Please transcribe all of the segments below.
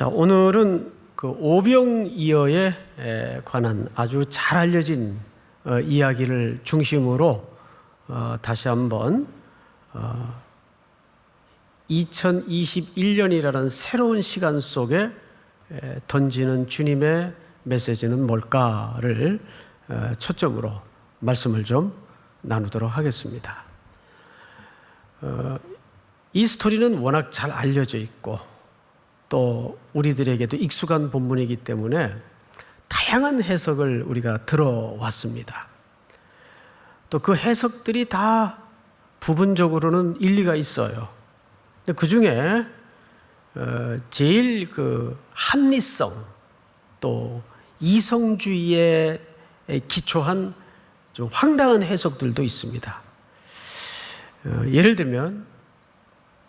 자, 오늘은 그 오병이어에 관한 아주 잘 알려진 이야기를 중심으로 다시 한번 2021년이라는 새로운 시간 속에 던지는 주님의 메시지는 뭘까를 초점으로 말씀을 좀 나누도록 하겠습니다. 이 스토리는 워낙 잘 알려져 있고 또 우리들에게도 익숙한 본문이기 때문에 다양한 해석을 우리가 들어왔습니다. 또 그 해석들이 다 부분적으로는 일리가 있어요. 근데 그 중에 제일 그 합리성 또 이성주의에 기초한 좀 황당한 해석들도 있습니다. 예를 들면,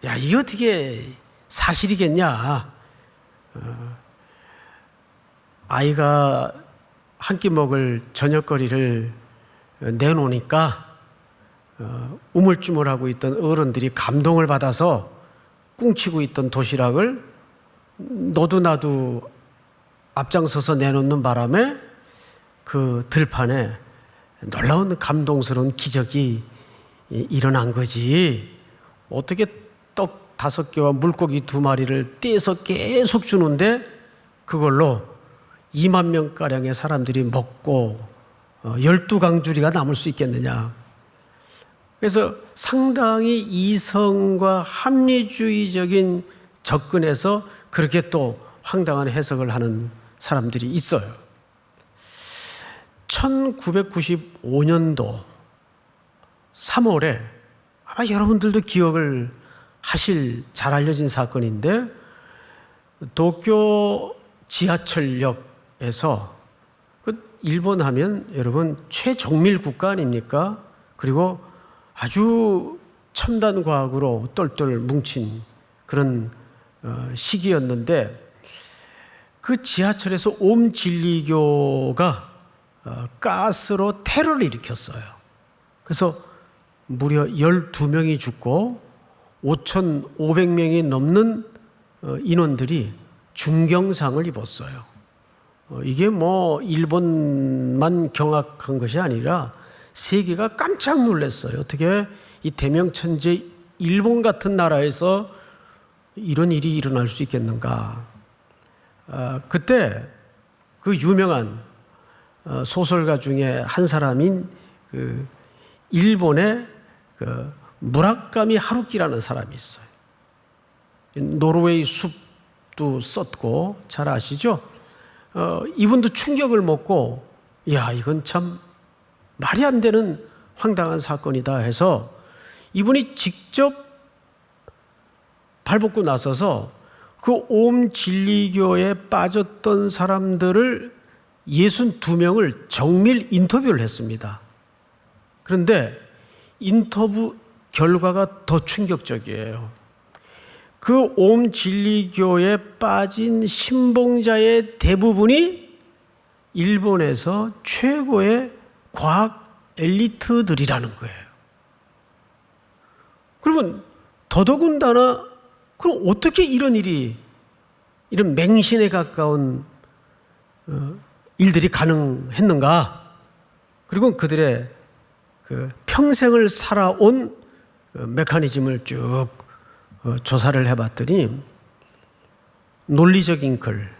야, 이게 어떻게 사실이겠냐? 아이가 한 끼 먹을 저녁거리를 내놓으니까 우물쭈물하고 있던 어른들이 감동을 받아서 꿍치고 있던 도시락을 너도 나도 앞장서서 내놓는 바람에 그 들판에 놀라운 감동스러운 기적이 일어난 거지. 어떻게 떡 5개와 물고기 2마리를 떼서 계속 주는데 그걸로 2만 명가량의 사람들이 먹고 12강주리가 남을 수 있겠느냐. 그래서 상당히 이성과 합리주의적인 접근에서 그렇게 또 황당한 해석을 하는 사람들이 있어요. 1995년도 3월에 아마 여러분들도 기억을 하실 잘 알려진 사건인데, 도쿄 지하철역에서 그 일본 하면 여러분 최정밀 국가 아닙니까? 그리고 아주 첨단 과학으로 똘똘 뭉친 그런 시기였는데, 그 지하철에서 옴진리교가 가스로 테러를 일으켰어요. 그래서 무려 12명이 죽고 5,500명이 넘는 인원들이 중경상을 입었어요. 이게 뭐 일본만 경악한 것이 아니라 세계가 깜짝 놀랐어요. 어떻게 이 대명천재 일본 같은 나라에서 이런 일이 일어날 수 있겠는가. 그때 그 유명한 소설가 중에 한 사람인 그 일본의 그 무라카미 하루키라는 사람이 있어요. 노르웨이 숲도 썼고 잘 아시죠? 이분도 충격을 먹고, 야, 이건 참 말이 안 되는 황당한 사건이다 해서 이분이 직접 발벗고 나서서 그 옴진리교에 빠졌던 사람들을 62명을 정밀 인터뷰를 했습니다. 그런데 인터뷰 결과가 더 충격적이에요. 그 옴진리교에 빠진 신봉자의 대부분이 일본에서 최고의 과학 엘리트들이라는 거예요. 그러면 더더군다나 그럼 어떻게 이런 일이, 이런 맹신에 가까운 일들이 가능했는가? 그리고 그들의 그 평생을 살아온 메커니즘을 쭉 조사를 해봤더니 논리적인 글,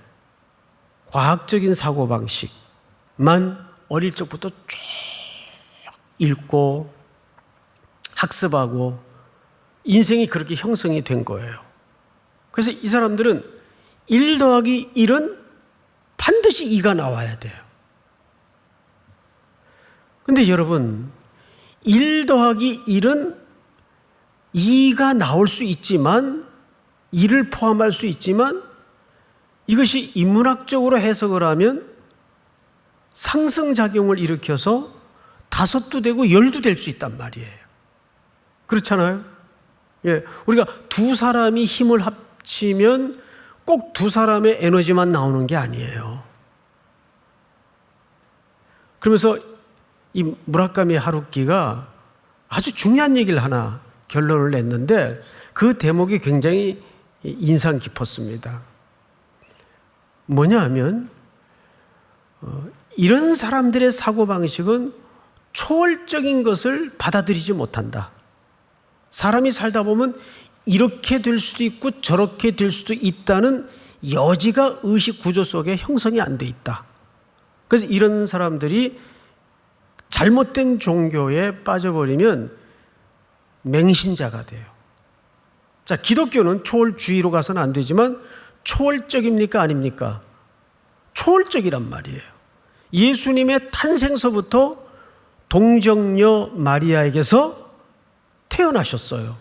과학적인 사고방식만 어릴 적부터 쭉 읽고 학습하고 인생이 그렇게 형성이 된 거예요. 그래서 이 사람들은 1 더하기 1은 반드시 2가 나와야 돼요. 근데 여러분, 1 더하기 1은 2가 나올 수 있지만, 2를 포함할 수 있지만, 이것이 인문학적으로 해석을 하면 상승작용을 일으켜서 5도 되고 10도 될 수 있단 말이에요. 그렇잖아요? 예, 우리가 2 사람이 힘을 합치면 꼭 2 사람의 에너지만 나오는 게 아니에요. 그러면서 이 무라카미 하루키가 아주 중요한 얘기를 하나 결론을 냈는데 그 대목이 굉장히 인상 깊었습니다. 뭐냐 하면 이런 사람들의 사고방식은 초월적인 것을 받아들이지 못한다. 사람이 살다 보면 이렇게 될 수도 있고 저렇게 될 수도 있다는 여지가 의식 구조 속에 형성이 안 돼 있다. 그래서 이런 사람들이 잘못된 종교에 빠져버리면 맹신자가 돼요. 자, 기독교는 초월주의로 가서는 안 되지만 초월적입니까? 아닙니까? 초월적이란 말이에요. 예수님의 탄생서부터 동정녀 마리아에게서 태어나셨어요.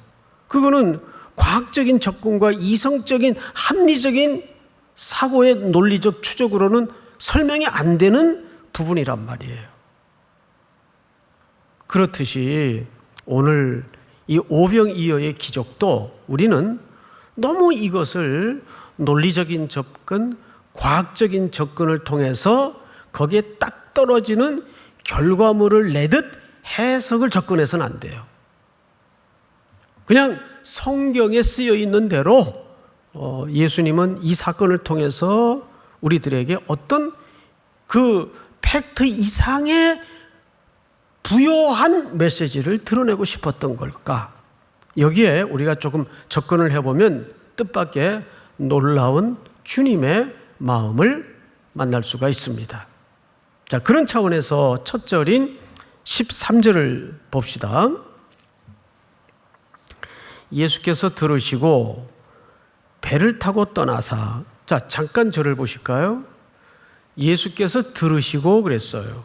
그거는 과학적인 접근과 이성적인 합리적인 사고의 논리적 추적으로는 설명이 안 되는 부분이란 말이에요. 그렇듯이 오늘 이 오병이어의 기적도 우리는 너무 이것을 논리적인 접근, 과학적인 접근을 통해서 거기에 딱 떨어지는 결과물을 내듯 해석을 접근해서는 안 돼요. 그냥 성경에 쓰여 있는 대로 예수님은 이 사건을 통해서 우리들에게 어떤 그 팩트 이상의 부요한 메시지를 드러내고 싶었던 걸까? 여기에 우리가 조금 접근을 해보면 뜻밖의 놀라운 주님의 마음을 만날 수가 있습니다. 자, 그런 차원에서 첫 절인 13절을 봅시다. 예수께서 들으시고 배를 타고 떠나사. 자, 잠깐 절을 보실까요? 예수께서 들으시고 그랬어요.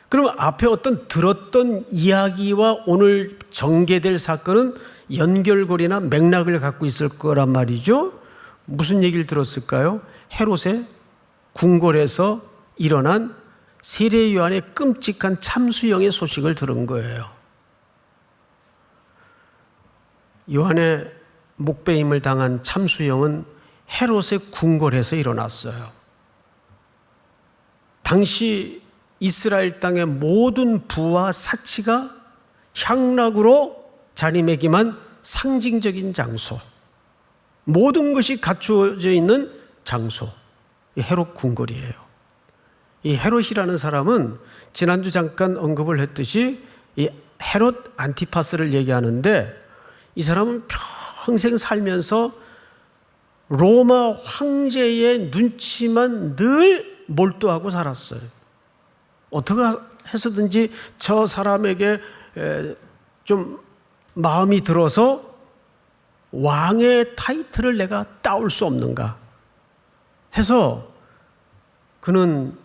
그럼 앞에 어떤 들었던 이야기와 오늘 전개될 사건은 연결고리나 맥락을 갖고 있을 거란 말이죠. 무슨 얘기를 들었을까요? 헤롯의 궁궐에서 일어난 세례 요한의 끔찍한 참수형의 소식을 들은 거예요. 요한의 목배임을 당한 참수형은 헤롯의 궁궐에서 일어났어요. 당시 이스라엘 땅의 모든 부와 사치가 향락으로 자리매김한 상징적인 장소, 모든 것이 갖추어져 있는 장소, 헤롯 궁궐이에요. 이 헤롯이라는 사람은 지난주 잠깐 언급을 했듯이 이 헤롯 안티파스를 얘기하는데, 이 사람은 평생 살면서 로마 황제의 눈치만 늘 몰두하고 살았어요. 어떻게 해서든지 저 사람에게 좀 마음이 들어서 왕의 타이틀을 내가 따올 수 없는가 해서 그는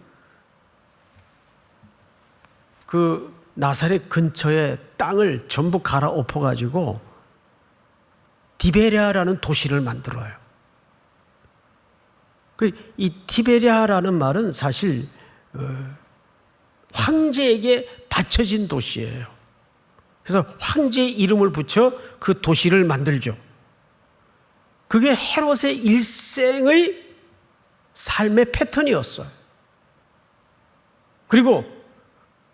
그 나사렛 근처에 땅을 전부 갈아엎어가지고 디베랴라는 도시를 만들어요. 이 디베랴라는 말은 사실 황제에게 바쳐진 도시예요. 그래서 황제의 이름을 붙여 그 도시를 만들죠. 그게 헤롯의 일생의 삶의 패턴이었어요. 그리고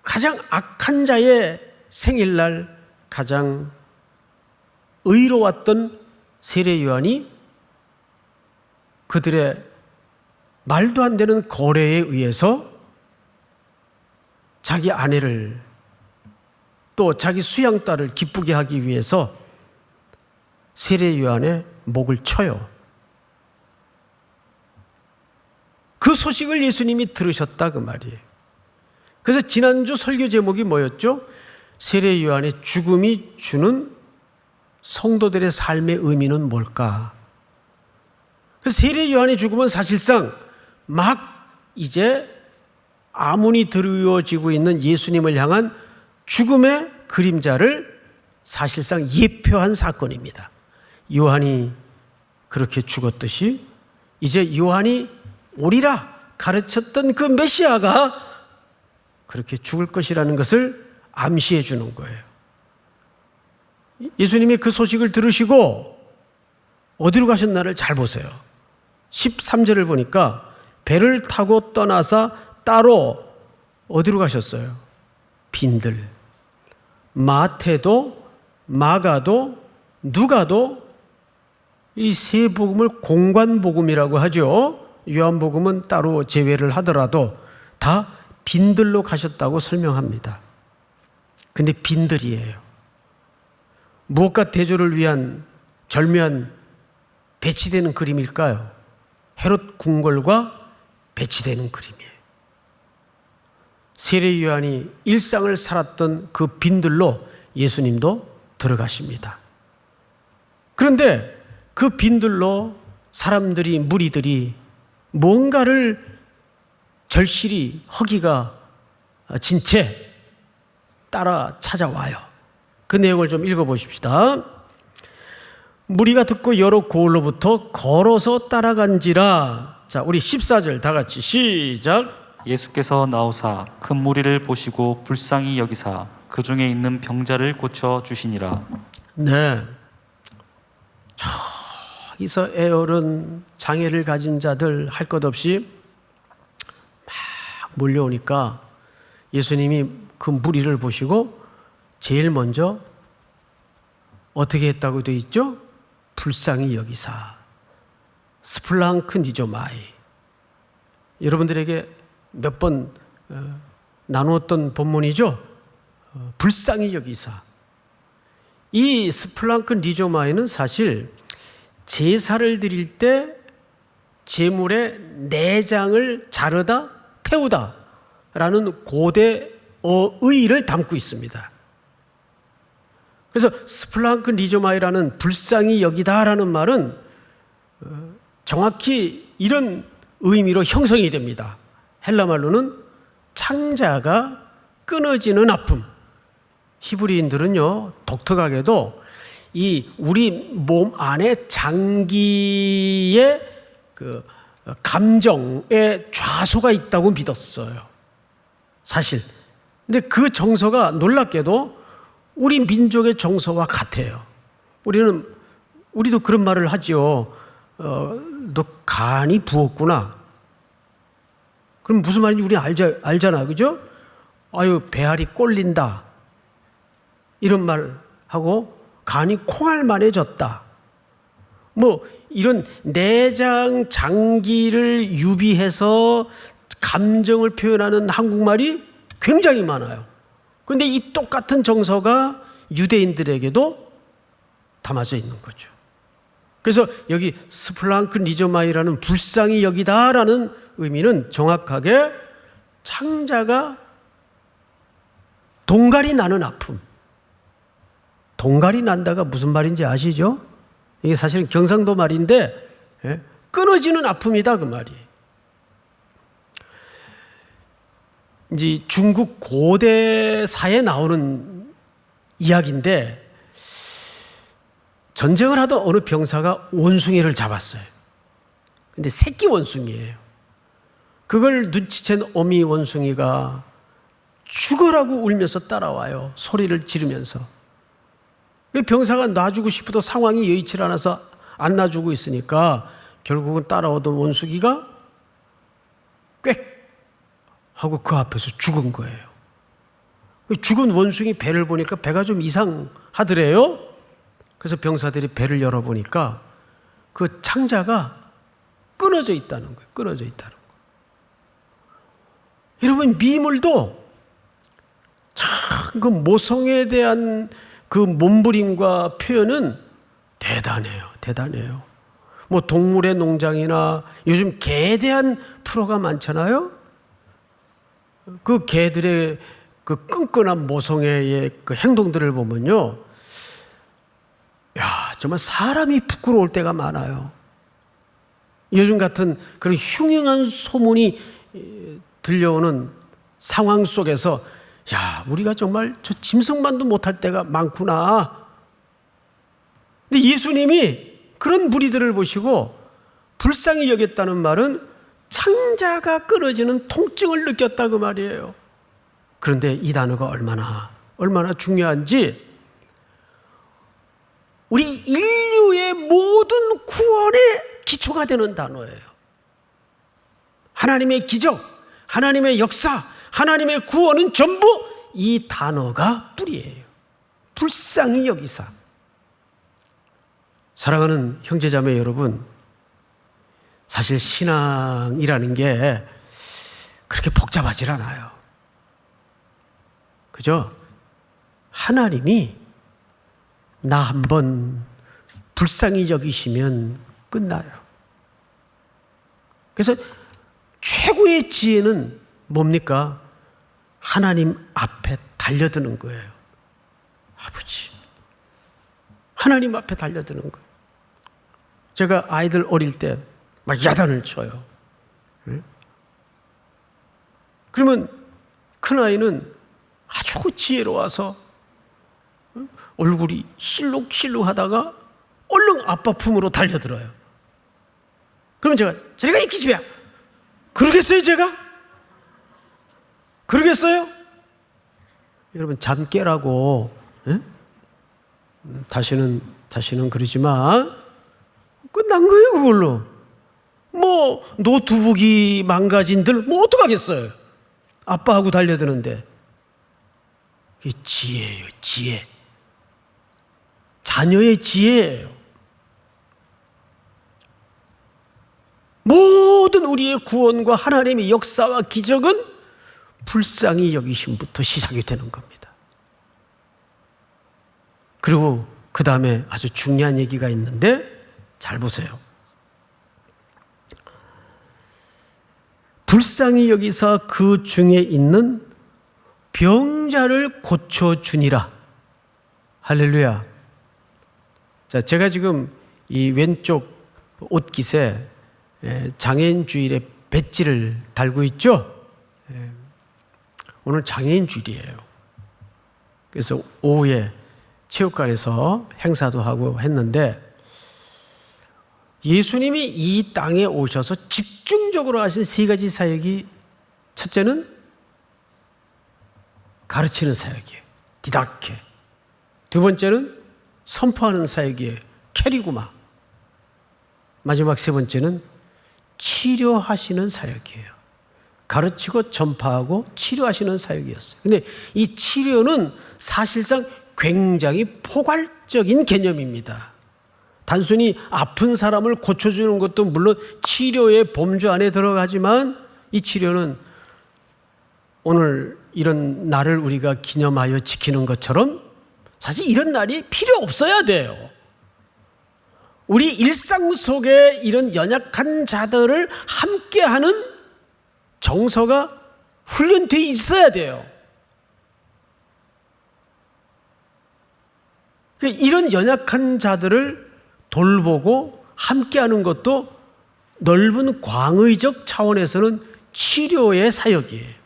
가장 악한 자의 생일날 가장 의로웠던 세례 요한이 그들의 말도 안 되는 거래에 의해서 자기 아내를 또 자기 수양딸을 기쁘게 하기 위해서 세례 요한의 목을 쳐요. 그 소식을 예수님이 들으셨다 그 말이에요. 그래서 지난주 설교 제목이 뭐였죠? 세례 요한의 죽음이 주는 성도들의 삶의 의미는 뭘까? 그래서 세례 요한의 죽음은 사실상 막 이제 아문이 드리워지고 있는 예수님을 향한 죽음의 그림자를 사실상 예표한 사건입니다. 요한이 그렇게 죽었듯이 이제 요한이 오리라 가르쳤던 그 메시아가 그렇게 죽을 것이라는 것을 암시해 주는 거예요. 예수님이 그 소식을 들으시고 어디로 가셨나를 잘 보세요. 13절을 보니까 배를 타고 떠나사 따로 어디로 가셨어요? 빈들. 마태도 마가도 누가도 이 세 복음을 공관복음이라고 하죠. 요한복음은 따로 제외를 하더라도 다 빈들로 가셨다고 설명합니다. 근데 빈들이에요. 무엇과 대조를 위한 절묘한 배치되는 그림일까요? 헤롯 궁궐과 배치되는 그림이에요. 세례 요한이 일상을 살았던 그 빈들로 예수님도 들어가십니다. 그런데 그 빈들로 사람들이, 무리들이 뭔가를 절실히 허기가 진 채 따라 찾아와요. 그 내용을 좀 읽어보십시다. 무리가 듣고 여러 고을로부터 걸어서 따라간지라. 자, 우리 14절 다 같이 시작. 예수께서 나오사 큰 무리를 보시고 불쌍히 여기사 그 중에 있는 병자를 고쳐 주시니라. 네. 저기서 애어른 장애를 가진 자들 할 것 없이 막 몰려오니까 예수님이 그 무리를 보시고 제일 먼저 어떻게 했다고 되어 있죠? 불쌍히 여기사 스플랑크니조마이. 여러분들에게 몇 번 나누었던 본문이죠. 불쌍히 여기사. 이 스플랑크니조마이는 사실 제사를 드릴 때 제물의 내장을 자르다 태우다 라는 고대 어의를 담고 있습니다. 그래서 스플랑크니조마이라는 불쌍히 여기다라는 말은 정확히 이런 의미로 형성이 됩니다. 헬라 말로는 창자가 끊어지는 아픔. 히브리인들은요, 독특하게도 이 우리 몸 안에 장기의 그 감정의 좌소가 있다고 믿었어요. 사실. 근데 그 정서가 놀랍게도 우리 민족의 정서와 같아요. 우리도 그런 말을 하지요. 너 간이 부었구나. 그럼 무슨 말인지 우리 알잖아, 그죠? 아유, 배알이 꼴린다. 이런 말 하고 간이 콩알만해졌다. 뭐 이런 내장 장기를 유비해서 감정을 표현하는 한국말이 굉장히 많아요. 그런데 이 똑같은 정서가 유대인들에게도 담아져 있는 거죠. 그래서 여기 스플랑크니조마이라는 불쌍히 여기다라는 의미는 정확하게 창자가 동갈이 나는 아픔. 동갈이 난다가 무슨 말인지 아시죠? 이게 사실은 경상도 말인데 끊어지는 아픔이다 그 말이. 이제 중국 고대사에 나오는 이야기인데 전쟁을 하던 어느 병사가 원숭이를 잡았어요. 근데 새끼 원숭이에요. 그걸 눈치챈 어미 원숭이가 죽으라고 울면서 따라와요. 소리를 지르면서. 병사가 놔주고 싶어도 상황이 여의치 않아서 안 놔주고 있으니까 결국은 따라오던 원숭이가 꽥 하고 그 앞에서 죽은 거예요. 죽은 원숭이 배를 보니까 배가 좀 이상하더래요. 그래서 병사들이 배를 열어보니까 그 창자가 끊어져 있다는 거예요. 끊어져 있다는 거예요. 여러분, 미물도 참 그 모성에 대한 그 몸부림과 표현은 대단해요. 대단해요. 뭐 동물의 농장이나 요즘 개에 대한 프로가 많잖아요. 그 개들의 그 끈끈한 모성애의 그 행동들을 보면요. 야, 정말 사람이 부끄러울 때가 많아요. 요즘 같은 그런 흉흉한 소문이 들려오는 상황 속에서 야, 우리가 정말 저 짐승만도 못할 때가 많구나. 근데 예수님이 그런 무리들을 보시고 불쌍히 여겼다는 말은 창자가 끊어지는 통증을 느꼈다 그 말이에요. 그런데 이 단어가 얼마나 중요한지 우리 인류의 모든 구원의 기초가 되는 단어예요. 하나님의 기적, 하나님의 역사, 하나님의 구원은 전부 이 단어가 뿌리예요. 불쌍히 여기사. 사랑하는 형제자매 여러분, 사실 신앙이라는 게 그렇게 복잡하질 않아요. 그죠? 하나님이 나 한번 불쌍히 여기시면 끝나요. 그래서 최고의 지혜는 뭡니까? 하나님 앞에 달려드는 거예요. 아버지, 하나님 앞에 달려드는 거예요. 제가 아이들 어릴 때 막 야단을 쳐요. 그러면 큰아이는 아주 지혜로워서 얼굴이 실룩실룩 하다가 얼른 아빠 품으로 달려들어요. 그러면 제가 저리가 이 기집애야, 그러겠어요 제가? 그러겠어요? 여러분, 잠 깨라고 다시는 그러지 마. 끝난 거예요 그걸로. 뭐 노트북이 망가진들 뭐 어떡하겠어요. 아빠하고 달려드는데. 이게 지혜예요, 지혜. 자녀의 지혜예요. 모든 우리의 구원과 하나님의 역사와 기적은 불쌍히 여기심부터 시작이 되는 겁니다. 그리고 그 다음에 아주 중요한 얘기가 있는데 잘 보세요. 불쌍히 여기사 그 중에 있는 병자를 고쳐주니라. 할렐루야. 자, 제가 지금 이 왼쪽 옷깃에 장애인 주일의 배지를 달고 있죠. 오늘 장애인 주일이에요. 그래서 오후에 체육관에서 행사도 하고 했는데, 예수님이 이 땅에 오셔서 집중적으로 하신 세 가지 사역이, 첫째는 가르치는 사역이에요, 디다케. 두 번째는 선포하는 사역이에요, 캐리구마. 마지막 세 번째는 치료하시는 사역이에요. 가르치고 전파하고 치료하시는 사역이었어요. 근데 이 치료는 사실상 굉장히 포괄적인 개념입니다. 단순히 아픈 사람을 고쳐주는 것도 물론 치료의 범주 안에 들어가지만, 이 치료는 오늘 이런 날을 우리가 기념하여 지키는 것처럼 사실 이런 날이 필요 없어야 돼요. 우리 일상 속에 이런 연약한 자들을 함께하는 정서가 훈련되어 있어야 돼요. 이런 연약한 자들을 돌보고 함께하는 것도 넓은 광의적 차원에서는 치료의 사역이에요.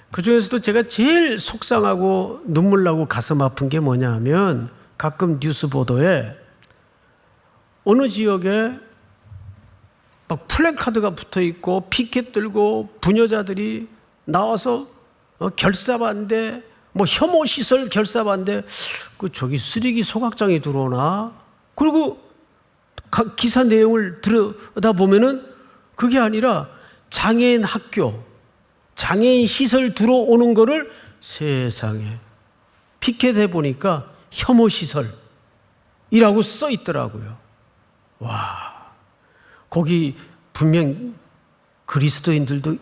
그 중에서도 제가 제일 속상하고 눈물 나고 가슴 아픈 게 뭐냐 하면, 가끔 뉴스 보도에 어느 지역에 막 플래카드가 붙어 있고 피켓 들고 부녀자들이 나와서 결사반대, 뭐 혐오시설 결사반대, 저기 쓰레기 소각장이 들어오나? 그리고 기사 내용을 들여다보면은 그게 아니라 장애인 학교, 장애인 시설 들어오는 거를, 세상에 피켓해 보니까 혐오시설이라고 써 있더라고요. 와, 거기 분명 그리스도인들도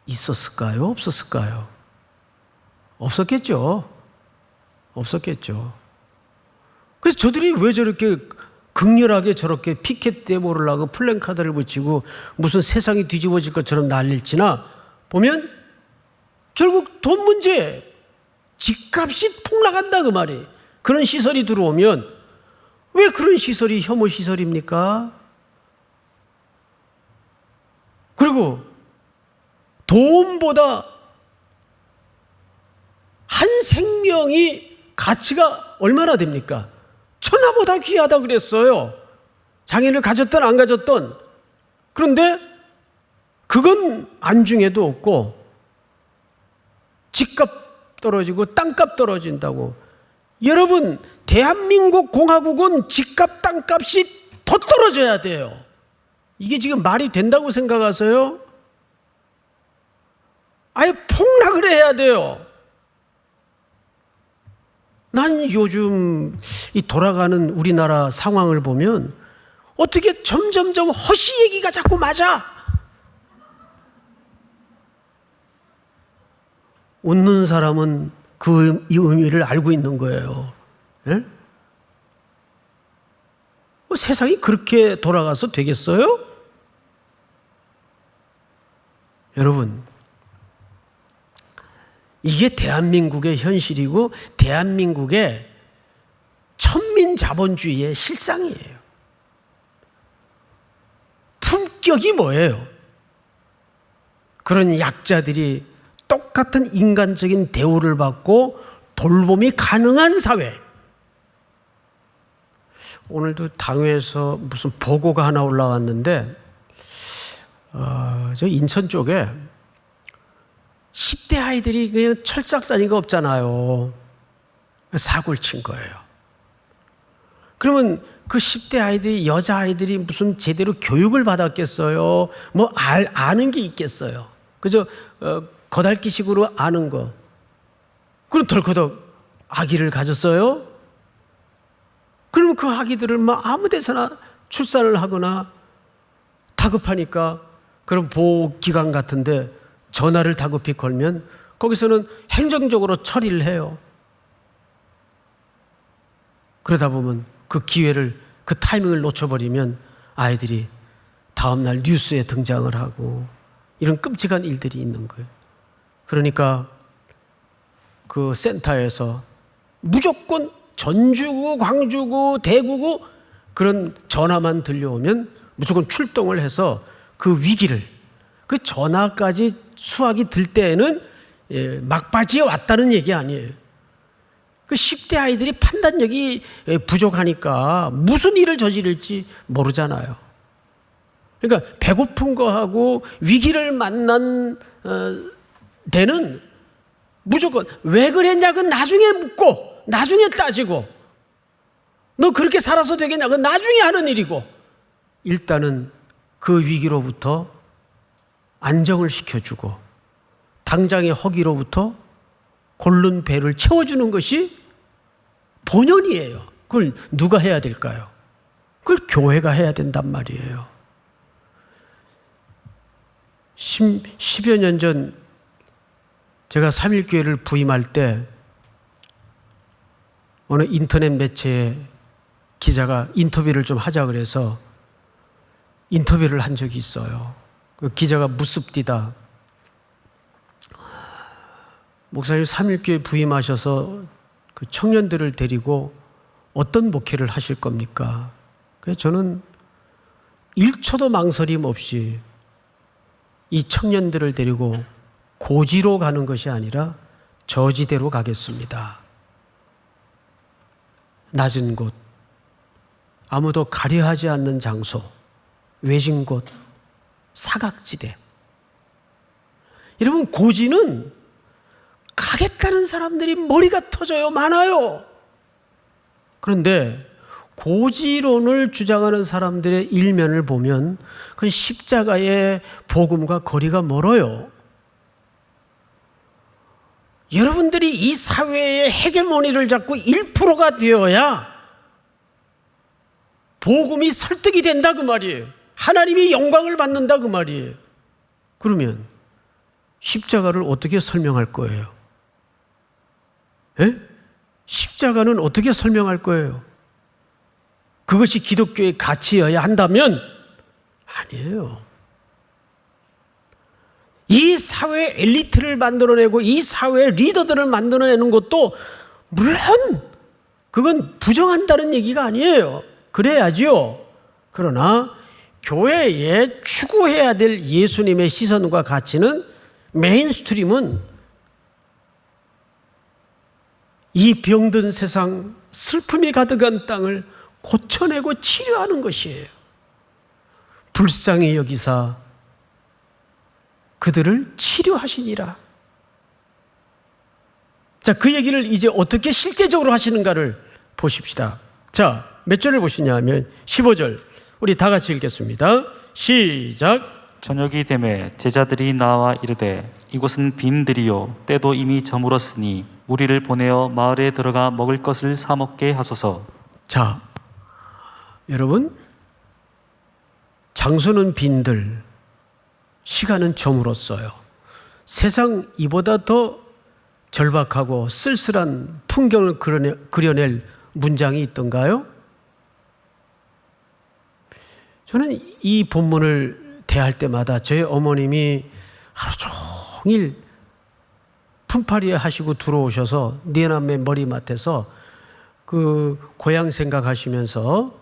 있었을까요? 없었을까요? 없었겠죠. 그래서 저들이 왜 저렇게 극렬하게 저렇게 피켓 데모를 하고 플랜카드를 붙이고 무슨 세상이 뒤집어질 것처럼 난릴지나 보면 결국 돈 문제, 집값이 폭락한다 그 말이. 그런 시설이 들어오면 왜 그런 시설이 혐오 시설입니까? 그리고 돈보다 한 생명이 가치가 얼마나 됩니까? 천하보다 귀하다 그랬어요. 장애를 가졌던 안 가졌던. 그런데 그건 안중에도 없고 집값 떨어지고 땅값 떨어진다고. 여러분, 대한민국 공화국은 집값 땅값이 더 떨어져야 돼요. 이게 지금 말이 된다고 생각하세요? 아예 폭락을 해야 돼요. 난 요즘 이 돌아가는 우리나라 상황을 보면 어떻게 점점점 허시 얘기가 자꾸 맞아. 웃는 사람은 이 의미를 알고 있는 거예요. 예? 세상이 그렇게 돌아가서 되겠어요? 여러분, 이게 대한민국의 현실이고 대한민국의 천민자본주의의 실상이에요. 품격이 뭐예요? 그런 약자들이 똑같은 인간적인 대우를 받고 돌봄이 가능한 사회. 오늘도 당회에서 무슨 보고가 하나 올라왔는데 저 인천 쪽에 10대 아이들이 그냥 철딱서니가 없잖아요. 사고를 친 거예요. 그러면 그 10대 아이들이, 여자아이들이 무슨 제대로 교육을 받았겠어요? 뭐 아는 게 있겠어요? 그저 거달기식으로 아는 거. 그럼 덜커덕 아기를 가졌어요? 그러면 그 아기들을 막 아무 데서나 출산을 하거나 다급하니까 그런 보호기관 같은데 전화를 다급히 걸면 거기서는 행정적으로 처리를 해요. 그러다 보면 그 기회를, 그 타이밍을 놓쳐버리면 아이들이 다음날 뉴스에 등장을 하고 이런 끔찍한 일들이 있는 거예요. 그러니까 그 센터에서 무조건 전주구, 광주구, 대구구 그런 전화만 들려오면 무조건 출동을 해서 그 위기를, 그 전화까지 수확이 들 때에는 막바지에 왔다는 얘기 아니에요. 그 10대 아이들이 판단력이 부족하니까 무슨 일을 저지를지 모르잖아요. 그러니까 배고픈 거하고 위기를 만난 데는 무조건 왜 그랬냐고 나중에 묻고 나중에 따지고 너 그렇게 살아서 되겠냐 그 나중에 하는 일이고 일단은 그 위기로부터 안정을 시켜주고 당장의 허기로부터 고른 배를 채워주는 것이 본연이에요. 그걸 누가 해야 될까요? 그걸 교회가 해야 된단 말이에요. 10여 년 전 제가 삼일교회를 부임할 때 어느 인터넷 매체에 기자가 인터뷰를 좀 하자 그래서 인터뷰를 한 적이 있어요. 그 기자가 묻습디다. 목사님 삼일교회 부임하셔서 그 청년들을 데리고 어떤 목회를 하실 겁니까? 그래서 저는 1초도 망설임 없이 이 청년들을 데리고 고지로 가는 것이 아니라 저지대로 가겠습니다. 낮은 곳, 아무도 가려하지 않는 장소, 외진 곳, 사각지대. 여러분, 고지는 가겠다는 사람들이 머리가 터져요. 많아요. 그런데 고지론을 주장하는 사람들의 일면을 보면 그건 십자가의 복음과 거리가 멀어요. 여러분들이 이 사회의 헤게모니를 잡고 1%가 되어야 복음이 설득이 된다 그 말이에요. 하나님이 영광을 받는다 그 말이에요. 그러면 십자가를 어떻게 설명할 거예요? 에? 십자가는 어떻게 설명할 거예요? 그것이 기독교의 가치여야 한다면 아니에요. 이 사회 엘리트를 만들어내고 이 사회 리더들을 만들어내는 것도 물론 그건 부정한다는 얘기가 아니에요. 그래야지요. 그러나 교회에 추구해야 될 예수님의 시선과 가치는 메인스트림은 이 병든 세상, 슬픔이 가득한 땅을 고쳐내고 치료하는 것이에요. 불쌍히 여기사 그들을 치료하시니라. 자, 그 얘기를 이제 어떻게 실제적으로 하시는가를 보십시다. 자, 몇 절을 보시냐 하면 15절. 우리 다 같이 읽겠습니다. 시작. 저녁이 되매 제자들이 나와 이르되 이곳은 빈들이요 때도 이미 저물었으니 우리를 보내어 마을에 들어가 먹을 것을 사 먹게 하소서. 자, 여러분, 장소는 빈들, 시간은 저물었어요. 세상 이보다 더 절박하고 쓸쓸한 풍경을 그려낼 문장이 있던가요? 저는 이 본문을 대할 때마다 저희 어머님이 하루 종일 품팔이 하시고 들어오셔서 네 남매 머리맡에서 그 고향 생각하시면서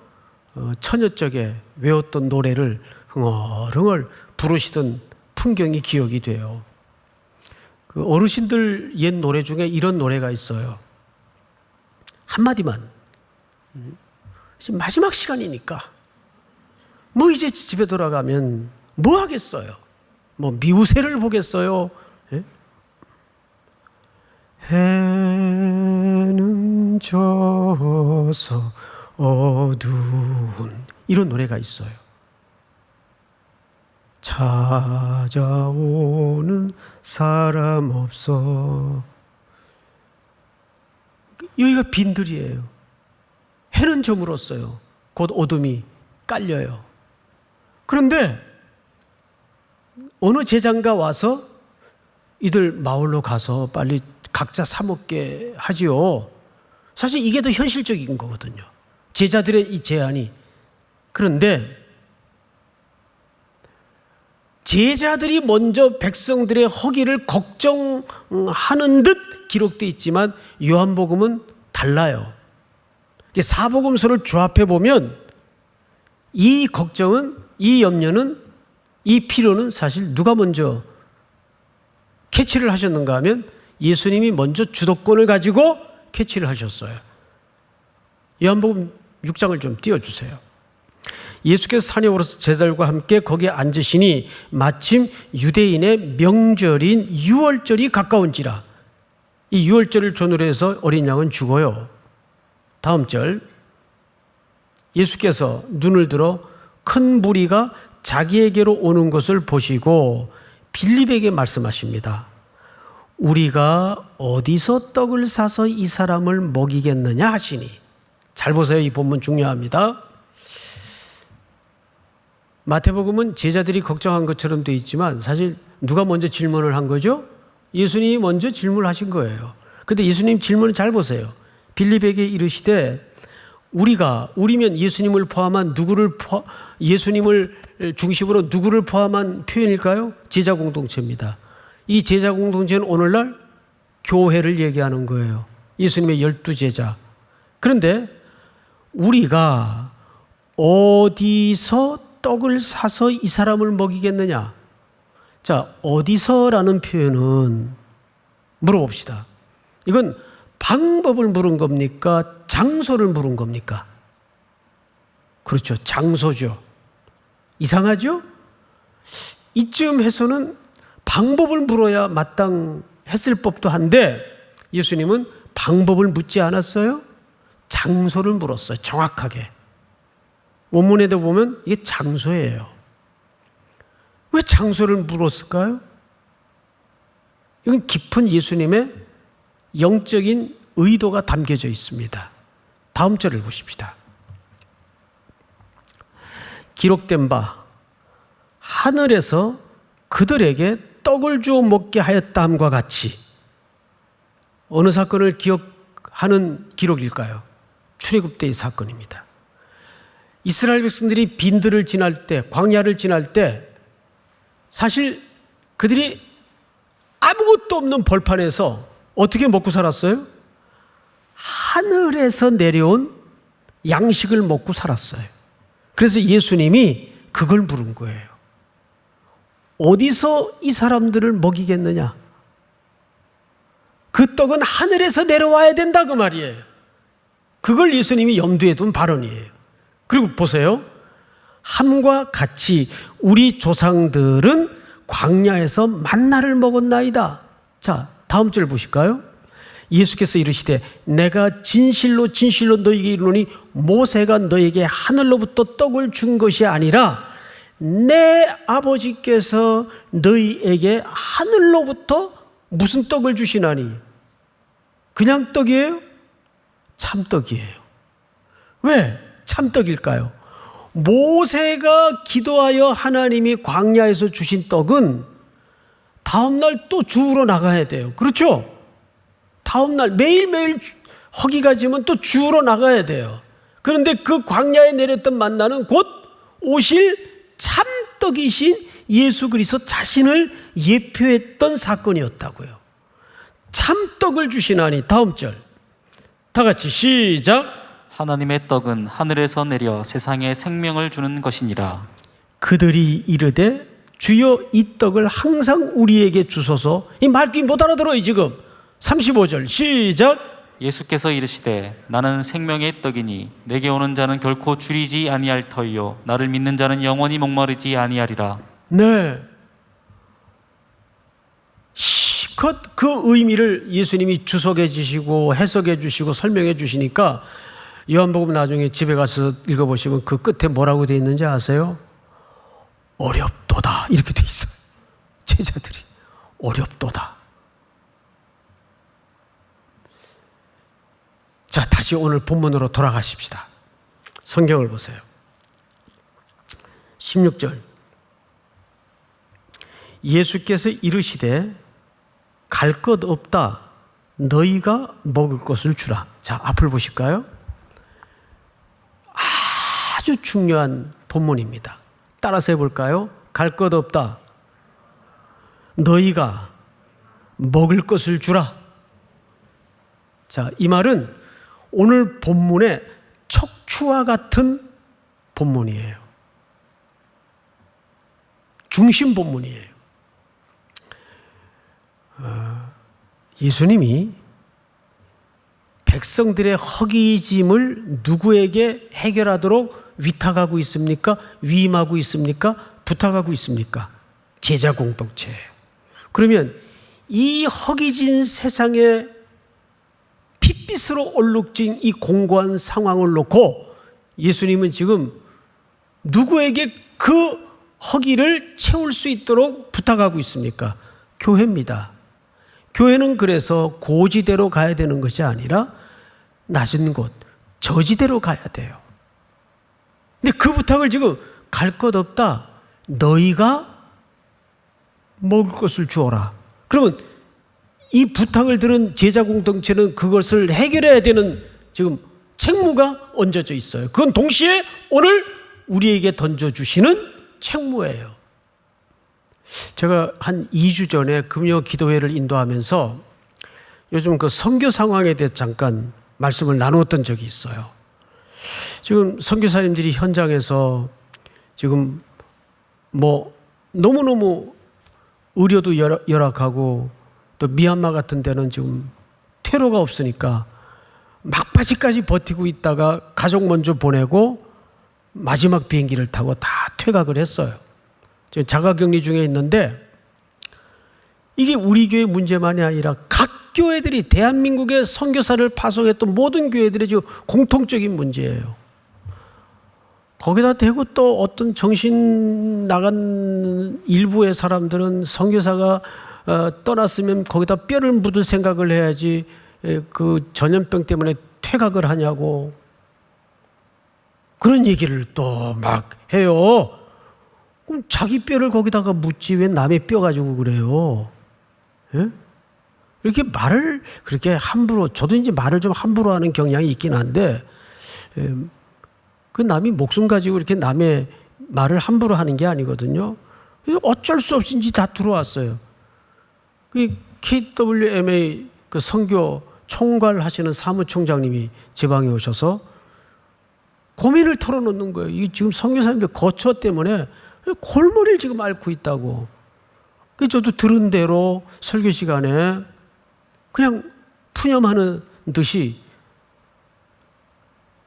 처녀적에 외웠던 노래를 흥얼흥얼 부르시던 풍경이 기억이 돼요. 그 어르신들 옛 노래 중에 이런 노래가 있어요. 한마디만. 지금 마지막 시간이니까. 뭐 이제 집에 돌아가면 뭐 하겠어요? 뭐 미우새를 보겠어요? 예? 해는 져서 어두운 이런 노래가 있어요. 찾아오는 사람 없어. 여기가 빈들이에요. 해는 저물었어요. 곧 어둠이 깔려요. 그런데 어느 제자가 와서 이들 마을로 가서 빨리 각자 사 먹게 하지요. 사실 이게 더 현실적인 거거든요. 제자들의 이 제안이. 그런데 제자들이 먼저 백성들의 허기를 걱정하는 듯 기록되어 있지만 요한복음은 달라요. 사복음서를 조합해 보면 이 걱정은, 이 염려는, 이 필요는 사실 누가 먼저 캐치를 하셨는가 하면 예수님이 먼저 주도권을 가지고 캐치를 하셨어요. 요한복음 6장을 좀 띄워주세요. 예수께서 산에 오르사 제자들과 함께 거기에 앉으시니 마침 유대인의 명절인 유월절이 가까운지라. 이 유월절을 전후로 해서 어린 양은 죽어요. 다음 절, 예수께서 눈을 들어 큰 무리가 자기에게로 오는 것을 보시고 빌립에게 말씀하십니다. 우리가 어디서 떡을 사서 이 사람을 먹이겠느냐 하시니. 잘 보세요. 이 본문 중요합니다. 마태복음은 제자들이 걱정한 것처럼 되어 있지만 사실 누가 먼저 질문을 한 거죠? 예수님이 먼저 질문하신 거예요. 그런데 예수님 질문을 잘 보세요. 빌립에게 이르시되 우리면 예수님을 포함한 예수님을 중심으로 누구를 포함한 표현일까요? 제자 공동체입니다. 이 제자 공동체는 오늘날 교회를 얘기하는 거예요. 예수님의 12제자. 그런데 우리가 어디서 떡을 사서 이 사람을 먹이겠느냐? 자, 어디서라는 표현은 물어봅시다. 이건 방법을 물은 겁니까? 장소를 물은 겁니까? 그렇죠. 장소죠. 이상하죠? 이쯤 해서는 방법을 물어야 마땅했을 법도 한데 예수님은 방법을 묻지 않았어요. 장소를 물었어요. 정확하게. 원문에도 보면 이게 장소예요. 왜 장소를 물었을까요? 이건 깊은 예수님의 영적인 의도가 담겨져 있습니다. 다음 절을 보십시다. 기록된 바 하늘에서 그들에게 떡을 주어 먹게 하였다함과 같이. 어느 사건을 기억하는 기록일까요? 출애굽 때의 사건입니다. 이스라엘 백성들이 빈들을 지날 때, 광야를 지날 때 사실 그들이 아무것도 없는 벌판에서 어떻게 먹고 살았어요? 하늘에서 내려온 양식을 먹고 살았어요. 그래서 예수님이 그걸 물은 거예요. 어디서 이 사람들을 먹이겠느냐? 그 떡은 하늘에서 내려와야 된다 그 말이에요. 그걸 예수님이 염두에 둔 발언이에요. 그리고 보세요. 함과 같이 우리 조상들은 광야에서 만나를 먹었나이다. 자, 다음 절 보실까요? 예수께서 이르시되 내가 진실로 진실로 너희에게 이르노니 모세가 너희에게 하늘로부터 떡을 준 것이 아니라 내 아버지께서 너희에게 하늘로부터 무슨 떡을 주시나니? 그냥 떡이에요? 참떡이에요. 왜 참떡일까요? 모세가 기도하여 하나님이 광야에서 주신 떡은 다음날 또 주우러 나가야 돼요. 그렇죠? 다음날 매일매일 허기가 지면 또 주우러 나가야 돼요. 그런데 그 광야에 내렸던 만나는 곧 오실 참떡이신 예수 그리스도 자신을 예표했던 사건이었다고요. 참떡을 주시나니. 다음 절 다 같이 시작. 하나님의 떡은 하늘에서 내려 세상에 생명을 주는 것이니라. 그들이 이르되 주여 이 떡을 항상 우리에게 주소서. 이 말귀 못 알아들어요 지금. 35절 시작. 예수께서 이르시되 나는 생명의 떡이니 내게 오는 자는 결코 줄이지 아니할 터이요 나를 믿는 자는 영원히 목마르지 아니하리라. 네. 실컷 그 의미를 예수님이 주석해 주시고 해석해 주시고 설명해 주시니까 요한복음 나중에 집에 가서 읽어보시면 그 끝에 뭐라고 되어 있는지 아세요? 어렵도다 이렇게 되어 있어요. 제자들이 어렵도다. 자, 다시 오늘 본문으로 돌아가십시다. 성경을 보세요. 16절 예수께서 이르시되 갈 것 없다 너희가 먹을 것을 주라. 자, 앞을 보실까요? 아주 중요한 본문입니다. 따라서 해볼까요? 갈 것 없다 너희가 먹을 것을 주라. 자, 이 말은 오늘 본문의 척추와 같은 본문이에요. 중심 본문이에요. 예수님이 백성들의 허기짐을 누구에게 해결하도록 위탁하고 있습니까? 위임하고 있습니까? 부탁하고 있습니까? 제자 공동체예요. 그러면 이 허기진 세상에 핏빛으로 얼룩진 이 공고한 상황을 놓고 예수님은 지금 누구에게 그 허기를 채울 수 있도록 부탁하고 있습니까? 교회입니다. 교회는 그래서 고지대로 가야 되는 것이 아니라 낮은 곳, 저지대로 가야 돼요. 근데 그 부탁을 지금 갈 것 없다. 너희가 먹을 것을 주어라. 그러면 이 부탁을 들은 제자 공동체는 그것을 해결해야 되는 지금 책무가 얹어져 있어요. 그건 동시에 오늘 우리에게 던져주시는 책무예요. 제가 한 2주 전에 금요 기도회를 인도하면서 요즘 그 선교 상황에 대해 잠깐 말씀을 나누었던 적이 있어요. 지금 선교사님들이 현장에서 지금 뭐 너무너무 의료도 열악하고 또 미얀마 같은 데는 지금 퇴로가 없으니까 막바지까지 버티고 있다가 가족 먼저 보내고 마지막 비행기를 타고 다 퇴각을 했어요. 지금 자가격리 중에 있는데 이게 우리 교회 문제만이 아니라 각 교회들이 대한민국의 선교사를 파송했던 모든 교회들의 지금 공통적인 문제예요. 거기다 대고 또 어떤 정신 나간 일부의 사람들은 선교사가 떠났으면 거기다 뼈를 묻을 생각을 해야지 그 전염병 때문에 퇴각을 하냐고 그런 얘기를 또 막 해요. 그럼 자기 뼈를 거기다가 묻지 왜 남의 뼈 가지고 그래요? 예? 이렇게 말을 그렇게 함부로, 저도 이제 말을 좀 함부로 하는 경향이 있긴 한데, 그 남이 목숨 가지고 이렇게 남의 말을 함부로 하는 게 아니거든요. 어쩔 수 없이 이제 다 들어왔어요. 그 KWMA 그 선교 총괄하시는 사무총장님이 제 방에 오셔서 고민을 털어놓는 거예요. 이 지금 선교사님들 거처 때문에 골머리를 지금 앓고 있다고. 그래서 저도 들은 대로 설교 시간에 그냥 푸념하는 듯이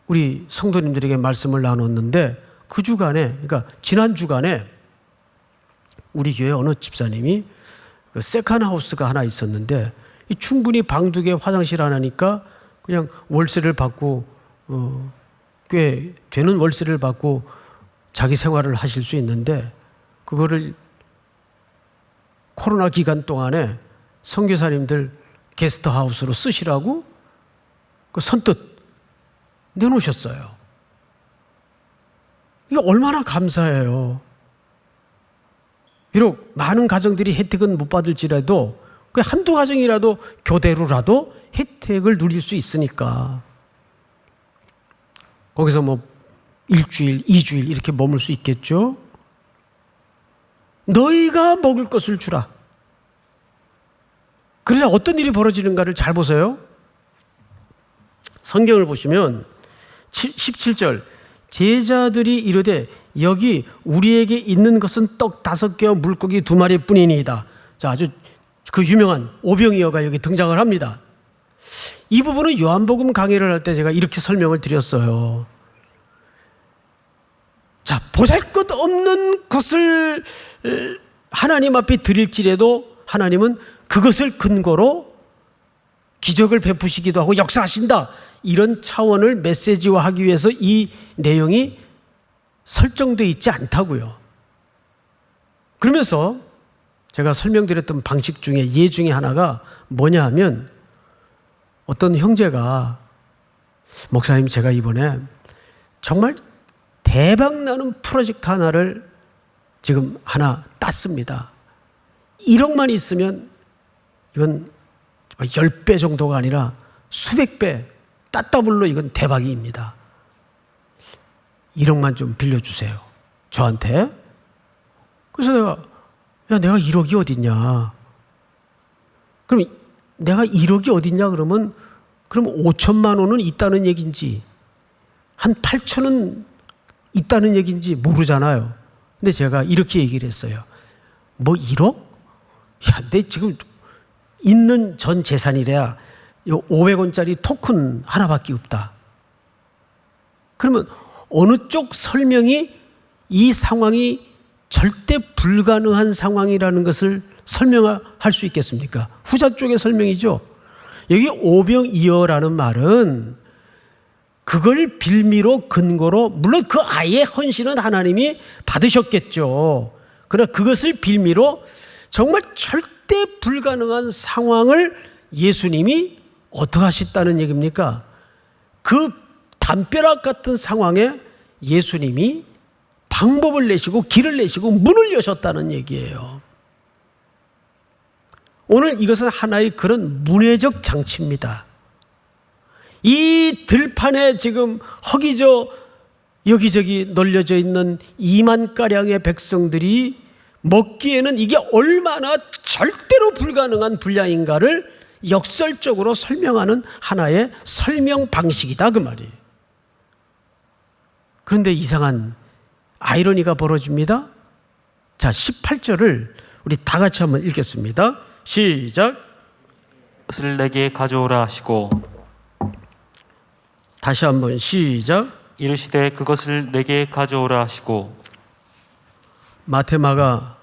우리 성도님들에게 말씀을 나눴는데 그 주간에, 그러니까 지난 주간에 우리 교회 어느 집사님이 그 세컨하우스가 하나 있었는데 충분히 방 2개 화장실 하나니까 그냥 월세를 받고 꽤 되는 월세를 받고 자기 생활을 하실 수 있는데 그거를 코로나 기간 동안에 선교사님들 게스트하우스로 쓰시라고 그 선뜻 내놓으셨어요. 이게 얼마나 감사해요. 비록 많은 가정들이 혜택은 못 받을지라도 그 한두 가정이라도 교대로라도 혜택을 누릴 수 있으니까 거기서 뭐 일주일, 2주일 이렇게 머물 수 있겠죠. 너희가 먹을 것을 주라. 그러자 어떤 일이 벌어지는가를 잘 보세요. 성경을 보시면 17절 제자들이 이르되 여기 우리에게 있는 것은 떡 5개와 물고기 2마리 뿐이니이다. 자, 아주 그 유명한 오병이어가 여기 등장을 합니다. 이 부분은 요한복음 강의를 할 때 제가 이렇게 설명을 드렸어요. 자, 보잘것없는 것을 하나님 앞에 드릴지라도 하나님은 그것을 근거로 기적을 베푸시기도 하고 역사하신다. 이런 차원을 메시지화하기 위해서 이 내용이 설정되어 있지 않다고요. 그러면서 제가 설명드렸던 방식 중에 예 중에 하나가 뭐냐 하면 어떤 형제가 목사님 제가 이번에 정말 대박나는 프로젝트 하나를 지금 하나 땄습니다. 1억만 있으면 이건 10배 정도가 아니라 수백 배 따따블로 이건 대박입니다. 1억만 좀 빌려주세요. 저한테. 그래서 내가 1억이 어딨냐. 그럼 내가 1억이 어딨냐 그러면 그럼 5천만 원은 있다는 얘기인지 한 8천은 있다는 얘기인지 모르잖아요. 근데 제가 이렇게 얘기를 했어요. 뭐 1억? 야, 내 지금 있는 전 재산이래야 500원짜리 토큰 하나밖에 없다. 그러면 어느 쪽 설명이 이 상황이 절대 불가능한 상황이라는 것을 설명할 수 있겠습니까? 후자 쪽의 설명이죠. 여기 오병이어라는 말은 그걸 빌미로 근거로 물론 그 아이의 헌신은 하나님이 받으셨겠죠. 그러나 그것을 빌미로 정말 절대 불가능한 상황을 예수님이 어떻게 하셨다는 얘기입니까? 그 담벼락 같은 상황에 예수님이 방법을 내시고 길을 내시고 문을 여셨다는 얘기예요. 오늘 이것은 하나의 그런 문회적 장치입니다. 이 들판에 지금 허기져 여기저기 널려져 있는 2만가량의 백성들이 먹기에는 이게 얼마나 절대로 불가능한 분량인가를 역설적으로 설명하는 하나의 설명 방식이다 그 말이에요. 그런데 이상한 아이러니가 벌어집니다. 자, 18절을 우리 다 같이 한번 읽겠습니다. 시작. 것을 내게 가져오라 하시고 다시 한번 시작. 이르시되 그것을 내게 가져오라 하시고. 마태, 마가,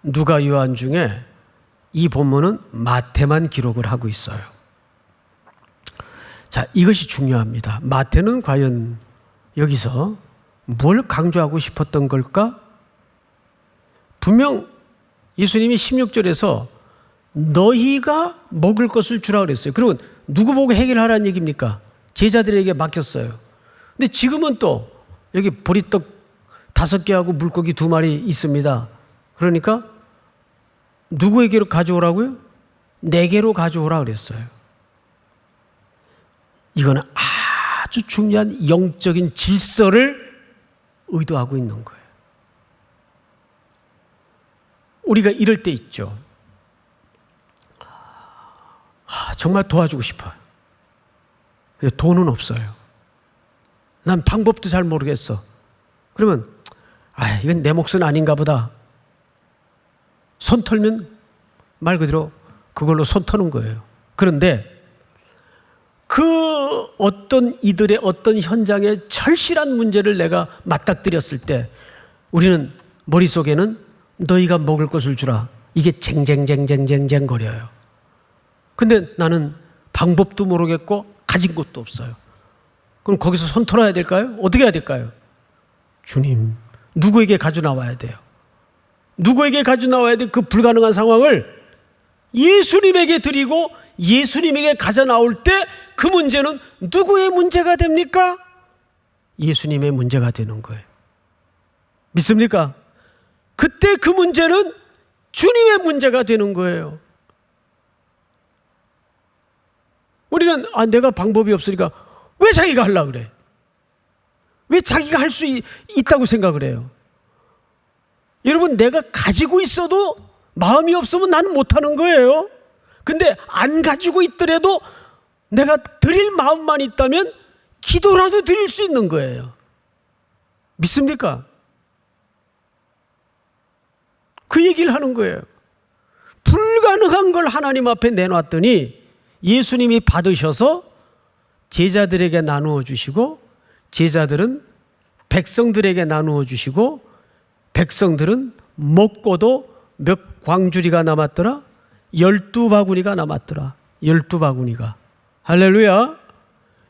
누가, 요한 중에 이 본문은 마태만 기록을 하고 있어요. 자, 이것이 중요합니다. 마태는 과연 여기서 뭘 강조하고 싶었던 걸까? 분명 예수님이 16절에서 너희가 먹을 것을 주라 그랬어요. 그러면 누구 보고 해결하라는 얘기입니까? 제자들에게 맡겼어요. 근데 지금은 또 여기 보리떡 5개하고 물고기 2마리 있습니다. 그러니까 누구에게로 가져오라고요? 4개로 가져오라 그랬어요. 이거는 아주 중요한 영적인 질서를 의도하고 있는 거예요. 우리가 이럴 때 있죠. 정말 도와주고 싶어요. 돈은 없어요. 난 방법도 잘 모르겠어. 그러면 이건 내 몫은 아닌가 보다. 손 털면 말 그대로 그걸로 손 터는 거예요. 그런데 그 어떤 이들의 어떤 현장에 절실한 문제를 내가 맞닥뜨렸을 때 우리는 머릿속에는 너희가 먹을 것을 주라. 이게 쟁쟁쟁쟁쟁쟁 거려요. 근데 나는 방법도 모르겠고 가진 것도 없어요. 그럼 거기서 손 털어야 될까요? 어떻게 해야 될까요? 주님, 누구에게 가져 나와야 돼요? 누구에게 가져 나와야 돼? 그 불가능한 상황을 예수님에게 드리고 예수님에게 가져 나올 때 그 문제는 누구의 문제가 됩니까? 예수님의 문제가 되는 거예요. 믿습니까? 그때 그 문제는 주님의 문제가 되는 거예요. 우리는 내가 방법이 없으니까 왜 자기가 하려고 그래? 왜 자기가 할 수 있다고 생각을 해요? 여러분, 내가 가지고 있어도 마음이 없으면 나는 못하는 거예요. 근데 안 가지고 있더라도 내가 드릴 마음만 있다면 기도라도 드릴 수 있는 거예요. 믿습니까? 그 얘기를 하는 거예요. 불가능한 걸 하나님 앞에 내놨더니 예수님이 받으셔서 제자들에게 나누어 주시고 제자들은 백성들에게 나누어 주시고 백성들은 먹고도 몇 광주리가 남았더라? 12바구니가 남았더라. 12바구니가. 할렐루야.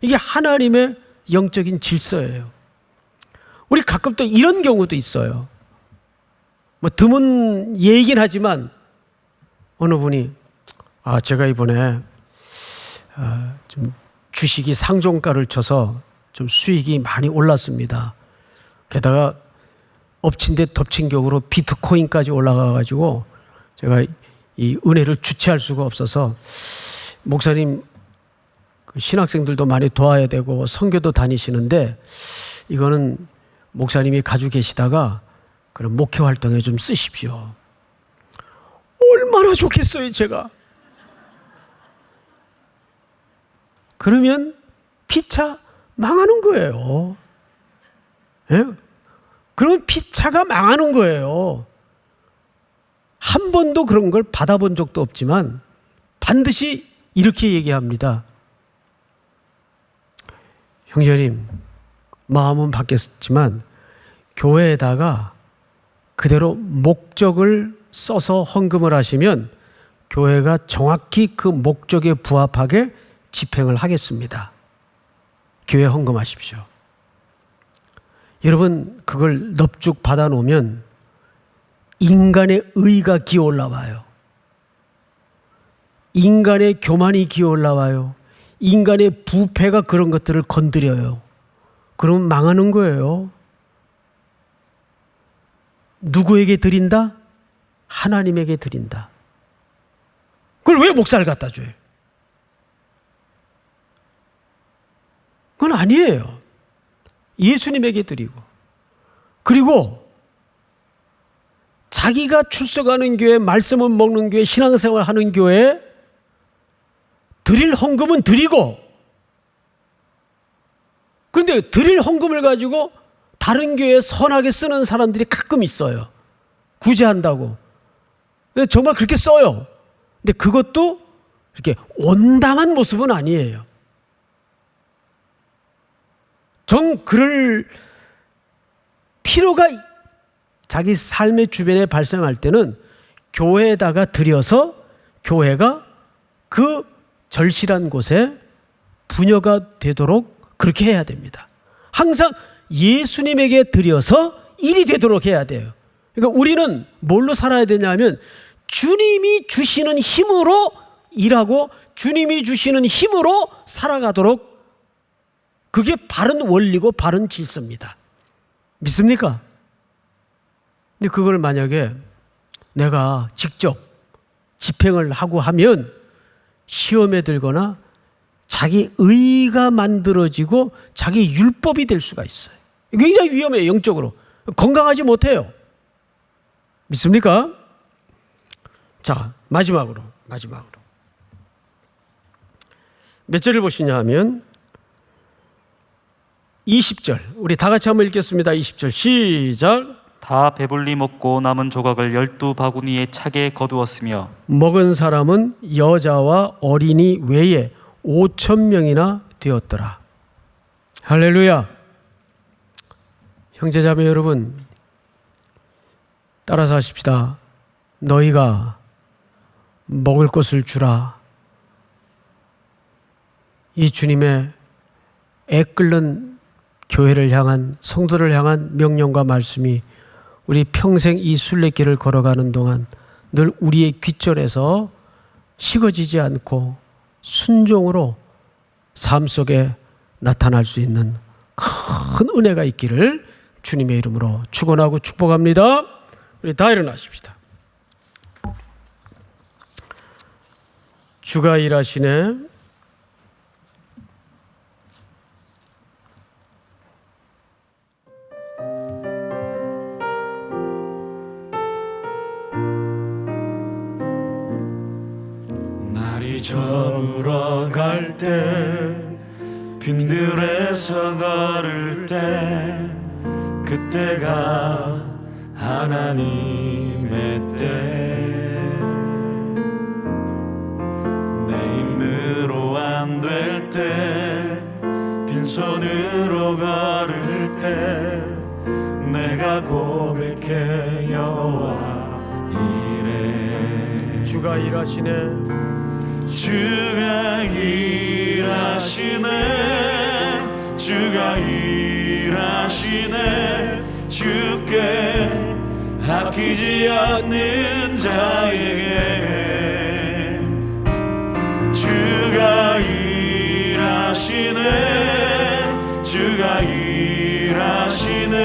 이게 하나님의 영적인 질서예요. 우리 가끔 또 이런 경우도 있어요. 뭐 드문 예이긴 하지만 어느 분이 제가 이번에 좀 주식이 상종가를 쳐서 좀 수익이 많이 올랐습니다. 게다가 엎친 데 덮친 격으로 비트코인까지 올라가가지고 제가 이 은혜를 주체할 수가 없어서 목사님 그 신학생들도 많이 도와야 되고 선교도 다니시는데 이거는 목사님이 가지고 계시다가 그런 목회 활동에 좀 쓰십시오. 얼마나 좋겠어요, 제가. 그러면 피차 망하는 거예요. 예? 그러면 피차가 망하는 거예요. 한 번도 그런 걸 받아본 적도 없지만 반드시 이렇게 얘기합니다. 형제님, 마음은 바뀌었지만 교회에다가 그대로 목적을 써서 헌금을 하시면 교회가 정확히 그 목적에 부합하게 집행을 하겠습니다. 교회 헌금하십시오. 여러분, 그걸 넙죽 받아놓으면 인간의 의가 기어 올라와요. 인간의 교만이 기어 올라와요. 인간의 부패가 그런 것들을 건드려요. 그러면 망하는 거예요. 누구에게 드린다? 하나님에게 드린다. 그걸 왜 목사를 갖다 줘요? 그건 아니에요. 예수님에게 드리고, 그리고 자기가 출석하는 교회, 말씀을 먹는 교회, 신앙생활 하는 교회 드릴 헌금은 드리고, 그런데 드릴 헌금을 가지고 다른 교회에 선하게 쓰는 사람들이 가끔 있어요. 구제한다고. 정말 그렇게 써요. 근데 그것도 이렇게 온당한 모습은 아니에요. 그럴 필요가 자기 삶의 주변에 발생할 때는 교회에다가 드려서 교회가 그 절실한 곳에 부녀가 되도록 그렇게 해야 됩니다. 항상 예수님에게 드려서 일이 되도록 해야 돼요. 그러니까 우리는 뭘로 살아야 되냐면 주님이 주시는 힘으로 일하고 주님이 주시는 힘으로 살아가도록, 그게 바른 원리고 바른 질서입니다. 믿습니까? 근데 그걸 만약에 내가 직접 집행을 하고 하면 시험에 들거나 자기 의가 만들어지고 자기 율법이 될 수가 있어요. 굉장히 위험해요. 영적으로 건강하지 못해요. 믿습니까? 자, 마지막으로 몇 절을 보시냐 하면 20절, 우리 다 같이 한번 읽겠습니다. 20절 시작. 다 배불리 먹고 남은 조각을 12바구니에 차게 거두었으며 먹은 사람은 여자와 어린이 외에 5,000명이나 되었더라. 할렐루야. 형제자매 여러분, 따라서 하십시다. 너희가 먹을 것을 주라. 이 주님의 애끓는 교회를 향한, 성도를 향한 명령과 말씀이 우리 평생 이 순례길을 걸어가는 동안 늘 우리의 귓전에서 식어지지 않고 순종으로 삶 속에 나타날 수 있는 큰 은혜가 있기를 주님의 이름으로 축원하고 축복합니다. 우리 다 일어나십시다. 주가 일하시네. 날이 저물어 갈 때 빈들에서 걸을 때 그때가 하나님의 때 내 힘으로 안 될 때 빈손으로 걸을 때 내가 고백해 여호와 이래 주가 일하시네. 주가 일하시네 주가 일하시네 주께 아끼지 않는 자에게 주가 일하시네 주가 일하시네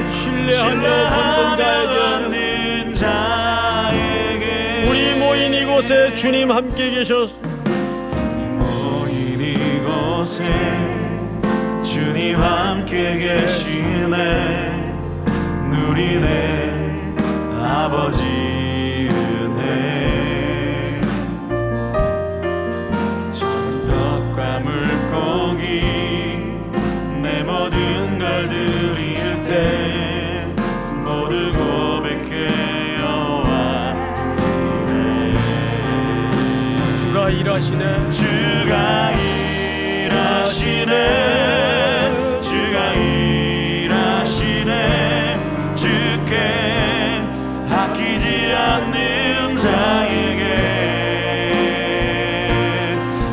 신뢰하며 받는 자에게 우리 모인 이곳에 주님 함께 계셔서 모인 이곳에 주님 함께 계시네 누리네 아버지 은혜 전떡과 물고기 내 모든 걸 드릴 때 모두 고백해 여호와 주가 일하시네. 주가 일하시네 주가 일하시네 주께 아끼지 않는 자에게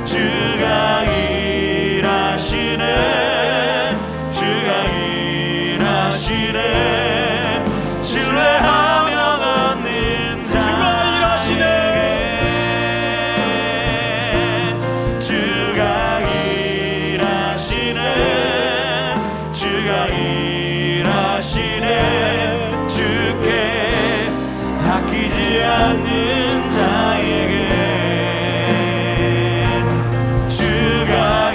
주가 일하시네 주가 일하시네 신뢰하며 얻는 주가 일하시네. 주가 일하시네 주가 일하시네 주께 아끼지 않는 자에게 주가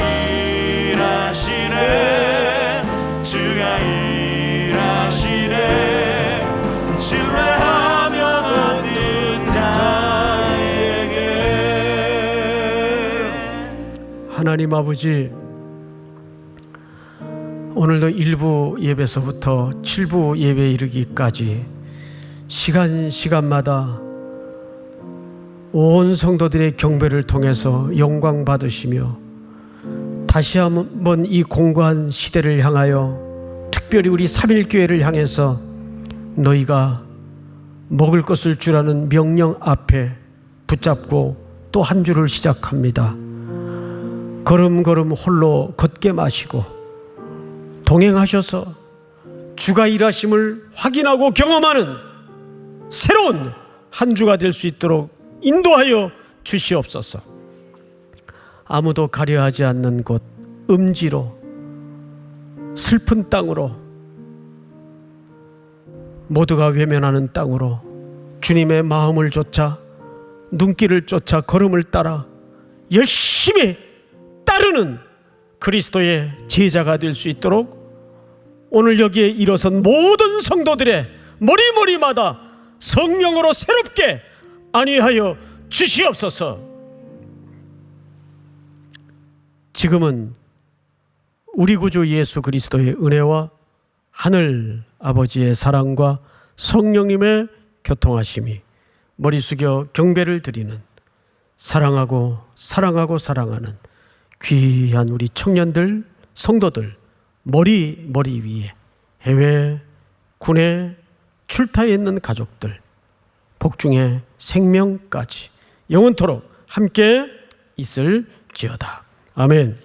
일하시네 주가 일하시네 신뢰하며 얻는 자에게 하나님 아버지, 오늘도 1부 예배서부터 7부 예배에 이르기까지 시간마다 온 성도들의 경배를 통해서 영광 받으시며 다시 한번 이 공고한 시대를 향하여 특별히 우리 3.1교회를 향해서 너희가 먹을 것을 주라는 명령 앞에 붙잡고 또 한 주를 시작합니다. 걸음걸음 홀로 걷게 마시고 동행하셔서 주가 일하심을 확인하고 경험하는 새로운 한 주가 될 수 있도록 인도하여 주시옵소서. 아무도 가려하지 않는 곳, 음지로, 슬픈 땅으로, 모두가 외면하는 땅으로 주님의 마음을 쫓아, 눈길을 쫓아, 걸음을 따라 열심히 따르는 그리스도의 제자가 될 수 있도록 오늘 여기에 일어선 모든 성도들의 머리마다 성령으로 새롭게 안위하여 주시옵소서. 지금은 우리 구주 예수 그리스도의 은혜와 하늘 아버지의 사랑과 성령님의 교통하심이 머리 숙여 경배를 드리는 사랑하고 사랑하는 귀한 우리 청년들, 성도들 머리 위에 해외, 군에 출타해 있는 가족들, 복중의 생명까지 영원토록 함께 있을지어다. 아멘.